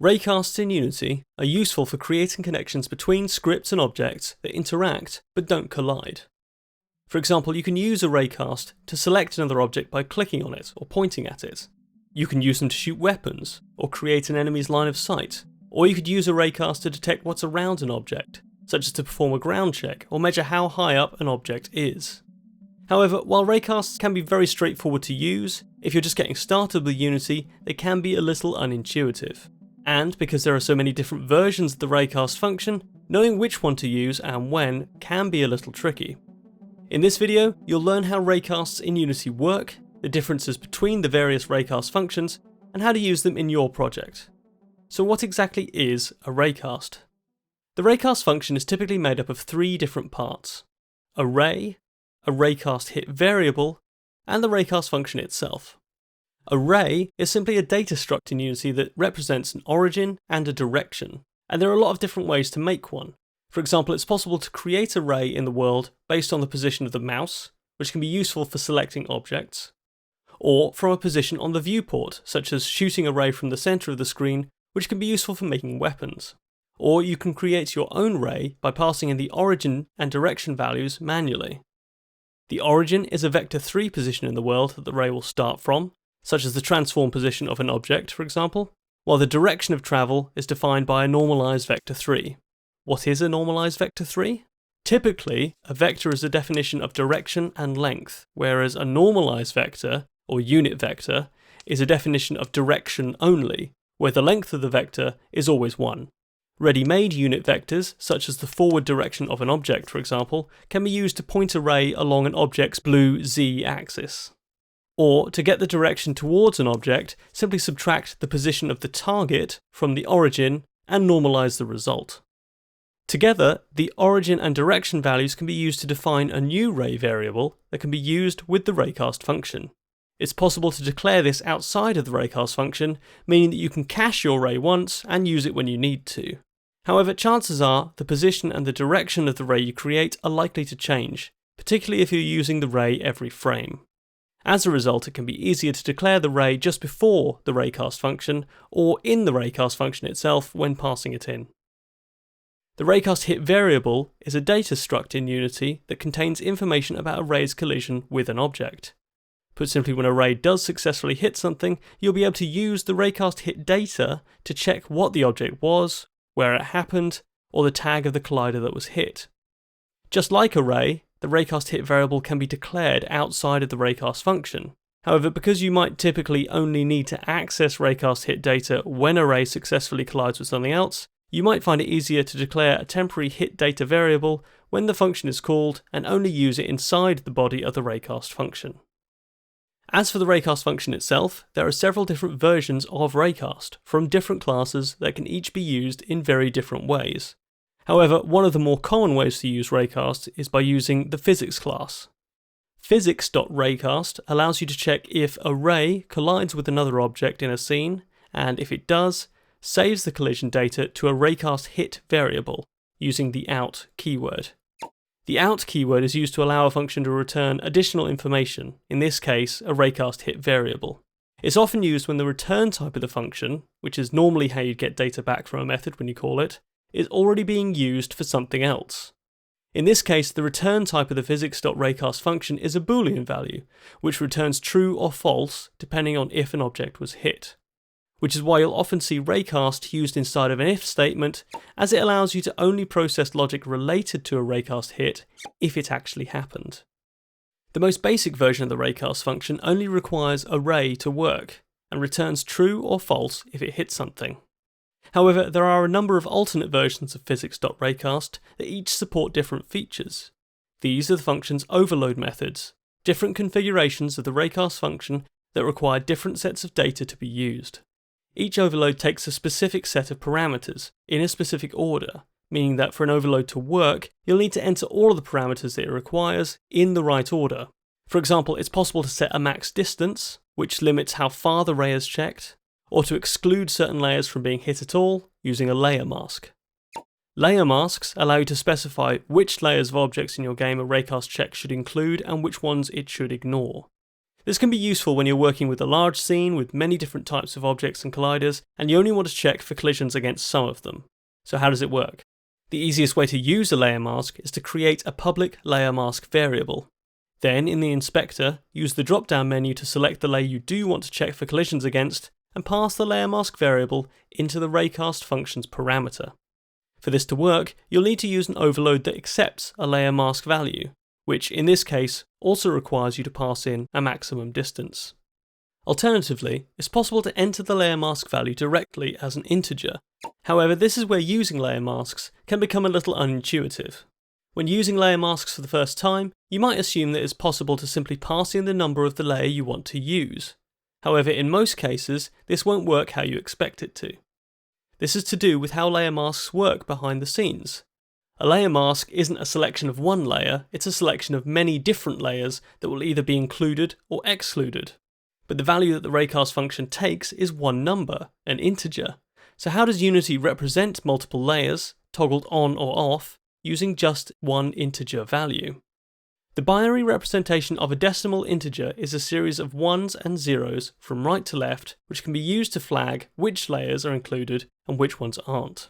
Raycasts in Unity are useful for creating connections between scripts and objects that interact but don't collide. For example, you can use a raycast to select another object by clicking on it or pointing at it. You can use them to shoot weapons or create an enemy's line of sight, or you could use a raycast to detect what's around an object, such as to perform a ground check or measure how high up an object is. However, while raycasts can be very straightforward to use, if you're just getting started with Unity, they can be a little unintuitive. And because there are so many different versions of the raycast function, knowing which one to use and when can be a little tricky. In this video, you'll learn how raycasts in Unity work, the differences between the various raycast functions, and how to use them in your project. So what exactly is a raycast? The raycast function is typically made up of three different parts: a ray, a Raycast Hit variable, and the raycast function itself. A ray is simply a data struct in Unity that represents an origin and a direction, and there are a lot of different ways to make one. For example, it's possible to create a ray in the world based on the position of the mouse, which can be useful for selecting objects, or from a position on the viewport, such as shooting a ray from the centre of the screen, which can be useful for making weapons. Or you can create your own ray by passing in the origin and direction values manually. The origin is a vector 3 position in the world that the ray will start from, such as the transform position of an object, for example, while the direction of travel is defined by a normalized vector 3. What is a normalized vector 3? Typically, a vector is a definition of direction and length, whereas a normalized vector, or unit vector, is a definition of direction only, where the length of the vector is always 1. Ready-made unit vectors, such as the forward direction of an object, for example, can be used to point a ray along an object's blue z-axis. Or, to get the direction towards an object, simply subtract the position of the target from the origin and normalize the result. Together, the origin and direction values can be used to define a new ray variable that can be used with the raycast function. It's possible to declare this outside of the raycast function, meaning that you can cache your ray once and use it when you need to. However, chances are the position and the direction of the ray you create are likely to change, particularly if you're using the ray every frame. As a result, it can be easier to declare the ray just before the raycast function, or in the raycast function itself when passing it in. The Raycast Hit variable is a data struct in Unity that contains information about a ray's collision with an object. Put simply, when a ray does successfully hit something, you'll be able to use the Raycast Hit data to check what the object was, where it happened, or the tag of the collider that was hit. Just like a ray, the Raycast Hit variable can be declared outside of the raycast function. However, because you might typically only need to access Raycast Hit data when a ray successfully collides with something else, you might find it easier to declare a temporary hit data variable when the function is called and only use it inside the body of the raycast function. As for the raycast function itself, there are several different versions of raycast from different classes that can each be used in very different ways. However, one of the more common ways to use raycast is by using the physics class. Physics.raycast allows you to check if a ray collides with another object in a scene, and if it does, saves the collision data to a Raycast Hit variable using the out keyword. The out keyword is used to allow a function to return additional information, in this case a Raycast Hit variable. It's often used when the return type of the function, which is normally how you get data back from a method when you call it, is already being used for something else. In this case, the return type of the physics.raycast function is a Boolean value, which returns true or false depending on if an object was hit. Which is why you'll often see raycast used inside of an if statement, as it allows you to only process logic related to a raycast hit if it actually happened. The most basic version of the raycast function only requires a ray to work, and returns true or false if it hits something. However, there are a number of alternate versions of physics.raycast that each support different features. These are the function's overload methods, different configurations of the raycast function that require different sets of data to be used. Each overload takes a specific set of parameters, in a specific order, meaning that for an overload to work, you'll need to enter all of the parameters that it requires in the right order. For example, it's possible to set a max distance, which limits how far the ray is checked, or to exclude certain layers from being hit at all, using a layer mask. Layer masks allow you to specify which layers of objects in your game a raycast check should include and which ones it should ignore. This can be useful when you're working with a large scene with many different types of objects and colliders, and you only want to check for collisions against some of them. So how does it work? The easiest way to use a layer mask is to create a public layer mask variable. Then, in the inspector, use the drop-down menu to select the layer you do want to check for collisions against, and pass the layer mask variable into the Raycast function's parameter. For this to work, you'll need to use an overload that accepts a layer mask value, which in this case also requires you to pass in a maximum distance. Alternatively, it's possible to enter the layer mask value directly as an integer. However, this is where using layer masks can become a little unintuitive. When using layer masks for the first time, you might assume that it's possible to simply pass in the number of the layer you want to use. However, in most cases, this won't work how you expect it to. This is to do with how layer masks work behind the scenes. A layer mask isn't a selection of one layer, it's a selection of many different layers that will either be included or excluded. But the value that the Raycast function takes is one number, an integer. So how does Unity represent multiple layers, toggled on or off, using just one integer value? The binary representation of a decimal integer is a series of ones and zeros from right to left, which can be used to flag which layers are included and which ones aren't.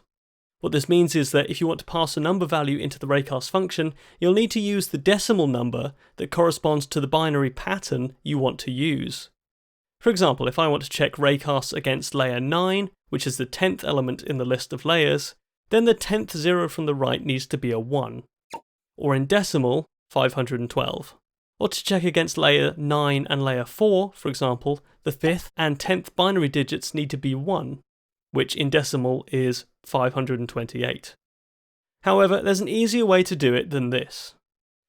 What this means is that if you want to pass a number value into the Raycast function, you'll need to use the decimal number that corresponds to the binary pattern you want to use. For example, if I want to check Raycasts against layer 9, which is the 10th element in the list of layers, then the 10th zero from the right needs to be a 1. Or in decimal, 512. Or to check against layer 9 and layer 4, for example, the 5th and 10th binary digits need to be 1, which in decimal is 528. However, there's an easier way to do it than this.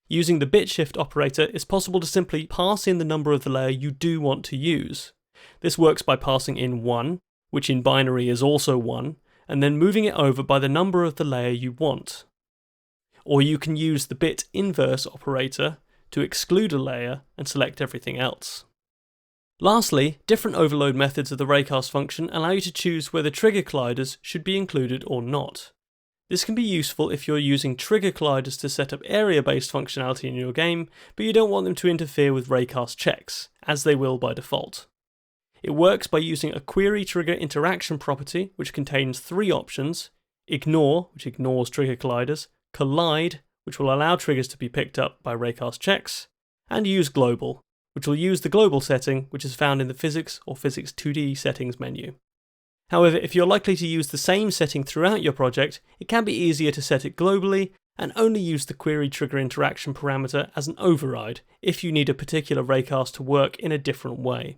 Using the bit shift operator, it's possible to simply pass in the number of the layer you do want to use. This works by passing in 1, which in binary is also 1, and then moving it over by the number of the layer you want. Or you can use the bit inverse operator to exclude a layer and select everything else. Lastly, different overload methods of the Raycast function allow you to choose whether trigger colliders should be included or not. This can be useful if you're using trigger colliders to set up area-based functionality in your game, but you don't want them to interfere with Raycast checks, as they will by default. It works by using a query trigger interaction property, which contains 3 options: ignore, which ignores trigger colliders, collide, which will allow triggers to be picked up by Raycast checks, and use global, which will use the global setting, which is found in the physics or physics 2D settings menu. However, if you're likely to use the same setting throughout your project, it can be easier to set it globally and only use the query trigger interaction parameter as an override if you need a particular Raycast to work in a different way.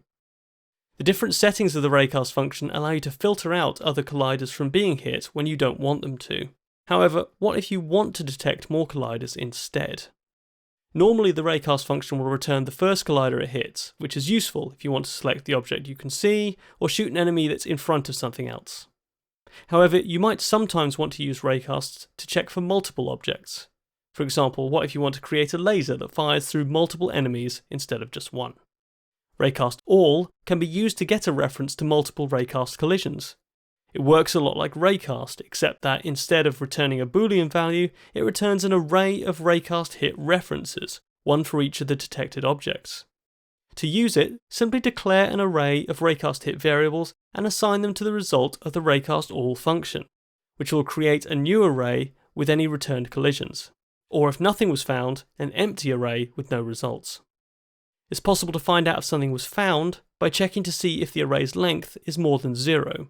The different settings of the Raycast function allow you to filter out other colliders from being hit when you don't want them to. However, what if you want to detect more colliders instead? Normally the Raycast function will return the first collider it hits, which is useful if you want to select the object you can see, or shoot an enemy that's in front of something else. However, you might sometimes want to use Raycasts to check for multiple objects. For example, what if you want to create a laser that fires through multiple enemies instead of just one? Raycast All can be used to get a reference to multiple Raycast collisions. It works a lot like Raycast, except that instead of returning a Boolean value, it returns an array of Raycast Hit references, one for each of the detected objects. To use it, simply declare an array of Raycast Hit variables and assign them to the result of the Raycast All function, which will create a new array with any returned collisions, or if nothing was found, an empty array with no results. It's possible to find out if something was found by checking to see if the array's length is more than 0.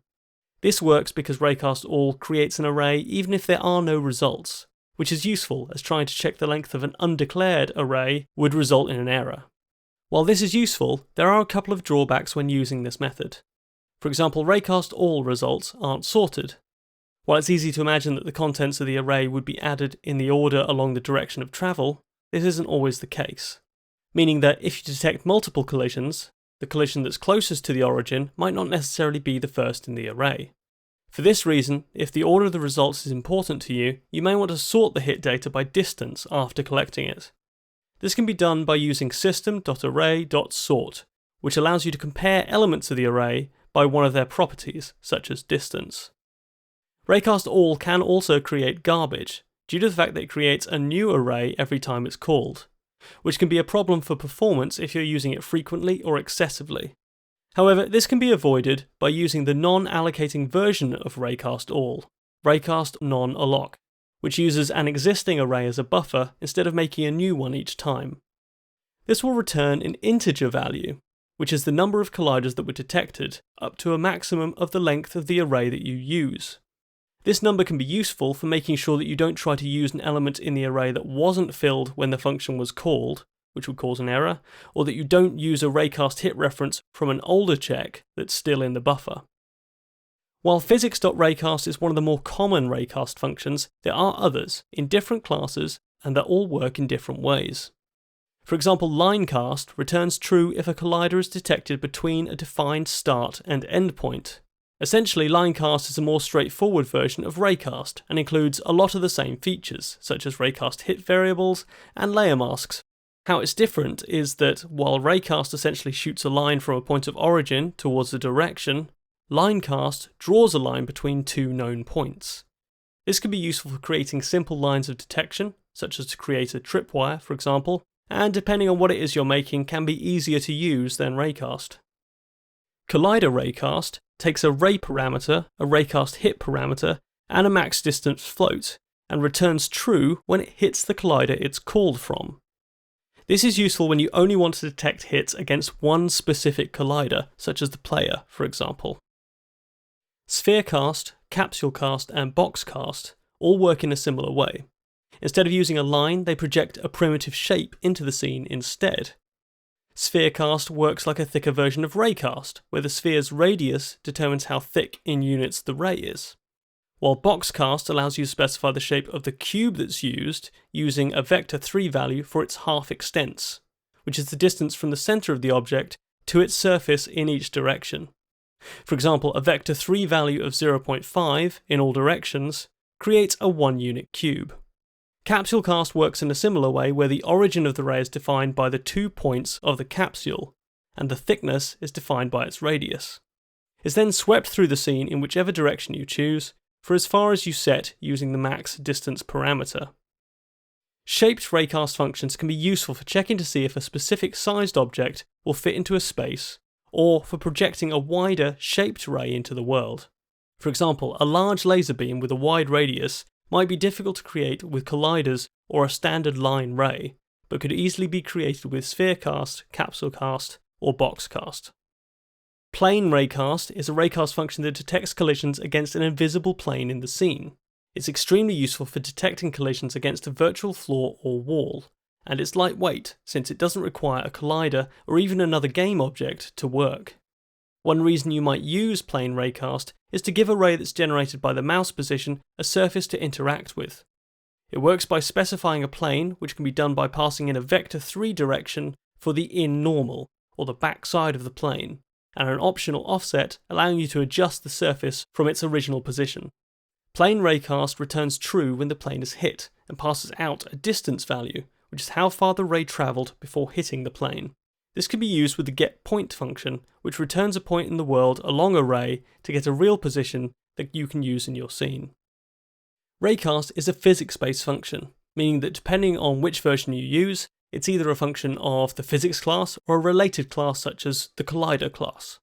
This works because Raycast All creates an array even if there are no results, which is useful as trying to check the length of an undeclared array would result in an error. While this is useful, there are a couple of drawbacks when using this method. For example, Raycast All results aren't sorted. While it's easy to imagine that the contents of the array would be added in the order along the direction of travel, this isn't always the case. Meaning that if you detect multiple collisions, the collision that's closest to the origin might not necessarily be the first in the array. For this reason, if the order of the results is important to you, you may want to sort the hit data by distance after collecting it. This can be done by using system.array.sort, which allows you to compare elements of the array by one of their properties, such as distance. Raycast All can also create garbage, due to the fact that it creates a new array every time it's called. which can be a problem for performance if you're using it frequently or excessively. However, this can be avoided by using the non-allocating version of Raycast All, Raycast Non-Alloc, which uses an existing array as a buffer instead of making a new one each time. This will return an integer value, which is the number of colliders that were detected, up to a maximum of the length of the array that you use. This number can be useful for making sure that you don't try to use an element in the array that wasn't filled when the function was called, which would cause an error, or that you don't use a Raycast hit reference from an older check that's still in the buffer. While physics.raycast is one of the more common Raycast functions, there are others in different classes and that all work in different ways. For example, linecast returns true if a collider is detected between a defined start and end point. Essentially, linecast is a more straightforward version of Raycast and includes a lot of the same features, such as Raycast hit variables and Layermasks. How it's different is that while Raycast essentially shoots a line from a point of origin towards a direction, linecast draws a line between two known points. This can be useful for creating simple lines of detection, such as to create a tripwire, for example, and depending on what it is you're making, can be easier to use than Raycast. Collider Raycast takes a ray parameter, a Raycast hit parameter, and a max distance float, and returns true when it hits the collider it's called from. This is useful when you only want to detect hits against one specific collider, such as the player, for example. Spherecast, capsulecast, and boxcast all work in a similar way. Instead of using a line, they project a primitive shape into the scene instead. Spherecast works like a thicker version of Raycast, where the sphere's radius determines how thick in units the ray is, while boxcast allows you to specify the shape of the cube that's used using a vector 3 value for its half extents, which is the distance from the centre of the object to its surface in each direction. For example, a vector 3 value of 0.5 in all directions creates a 1-unit cube. Capsulecast works in a similar way, where the origin of the ray is defined by the 2 points of the capsule, and the thickness is defined by its radius. It's then swept through the scene in whichever direction you choose, for as far as you set using the max distance parameter. Shaped Raycast functions can be useful for checking to see if a specific sized object will fit into a space, or for projecting a wider shaped ray into the world. For example, a large laser beam with a wide radius might be difficult to create with colliders or a standard line ray, but could easily be created with spherecast, capsulecast, or boxcast. Plane Raycast is a Raycast function that detects collisions against an invisible plane in the scene. It's extremely useful for detecting collisions against a virtual floor or wall, and it's lightweight since it doesn't require a collider or even another game object to work. One reason you might use Plane Raycast is to give a ray that's generated by the mouse position a surface to interact with. It works by specifying a plane, which can be done by passing in a vector 3 direction for the in-normal, or the back side of the plane, and an optional offset allowing you to adjust the surface from its original position. Plane Raycast returns true when the plane is hit, and passes out a distance value, which is how far the ray travelled before hitting the plane. This can be used with the getPoint function, which returns a point in the world along a ray to get a real position that you can use in your scene. Raycast is a physics-based function, meaning that depending on which version you use, it's either a function of the physics class or a related class such as the collider class.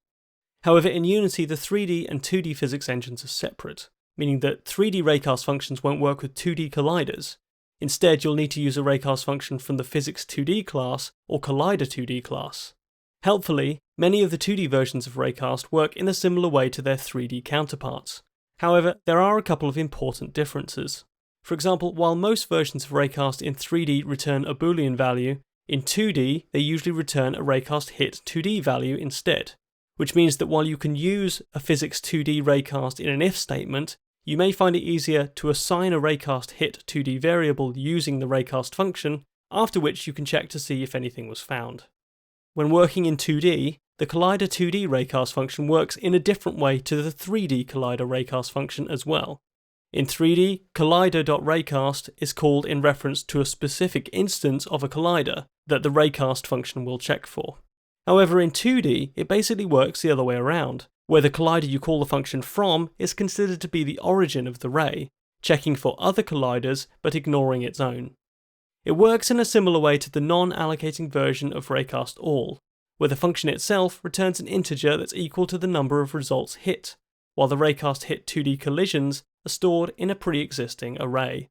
However, in Unity, the 3D and 2D physics engines are separate, meaning that 3D Raycast functions won't work with 2D colliders. Instead, you'll need to use a Raycast function from the Physics 2D class or Collider 2D class. Helpfully, many of the 2D versions of Raycast work in a similar way to their 3D counterparts. However, there are a couple of important differences. For example, while most versions of Raycast in 3D return a Boolean value, in 2D they usually return a Raycast hit 2D value instead, which means that while you can use a Physics 2D Raycast in an if statement, you may find it easier to assign a Raycast hit 2D variable using the Raycast function, after which you can check to see if anything was found. When working in 2D, the Collider 2D Raycast function works in a different way to the 3D Collider Raycast function as well. In 3D, collider.raycast is called in reference to a specific instance of a collider that the Raycast function will check for. However, in 2D, it basically works the other way around, where the collider you call the function from is considered to be the origin of the ray, checking for other colliders but ignoring its own. It works in a similar way to the non-allocating version of Raycast All, where the function itself returns an integer that's equal to the number of results hit, while the Raycast Hit 2D collisions are stored in a pre-existing array.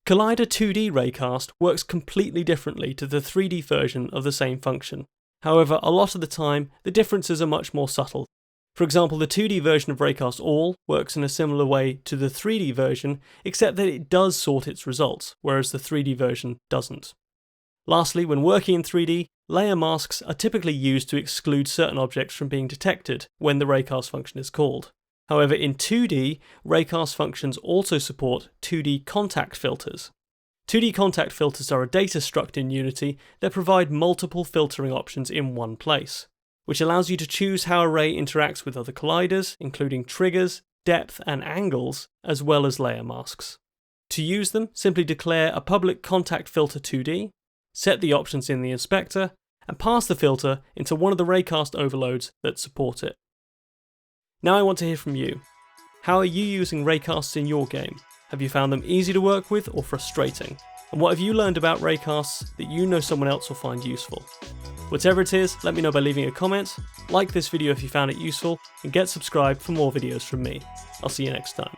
Collider 2D Raycast works completely differently to the 3D version of the same function. However, a lot of the time, the differences are much more subtle. For example, the 2D version of Raycast All works in a similar way to the 3D version, except that it does sort its results, whereas the 3D version doesn't. Lastly, when working in 3D, Layermasks are typically used to exclude certain objects from being detected when the Raycast function is called. However, in 2D, Raycast functions also support 2D contact filters. 2D contact filters are a data struct in Unity that provide multiple filtering options in one place, which allows you to choose how a ray interacts with other colliders, including triggers, depth, and angles, as well as layer masks. To use them, simply declare a public contact filter 2D, set the options in the inspector, and pass the filter into one of the Raycast overloads that support it. Now I want to hear from you. How are you using Raycasts in your game? Have you found them easy to work with or frustrating? And what have you learned about Raycasts that you know someone else will find useful? Whatever it is, let me know by leaving a comment, like this video if you found it useful, and get subscribed for more videos from me. I'll see you next time.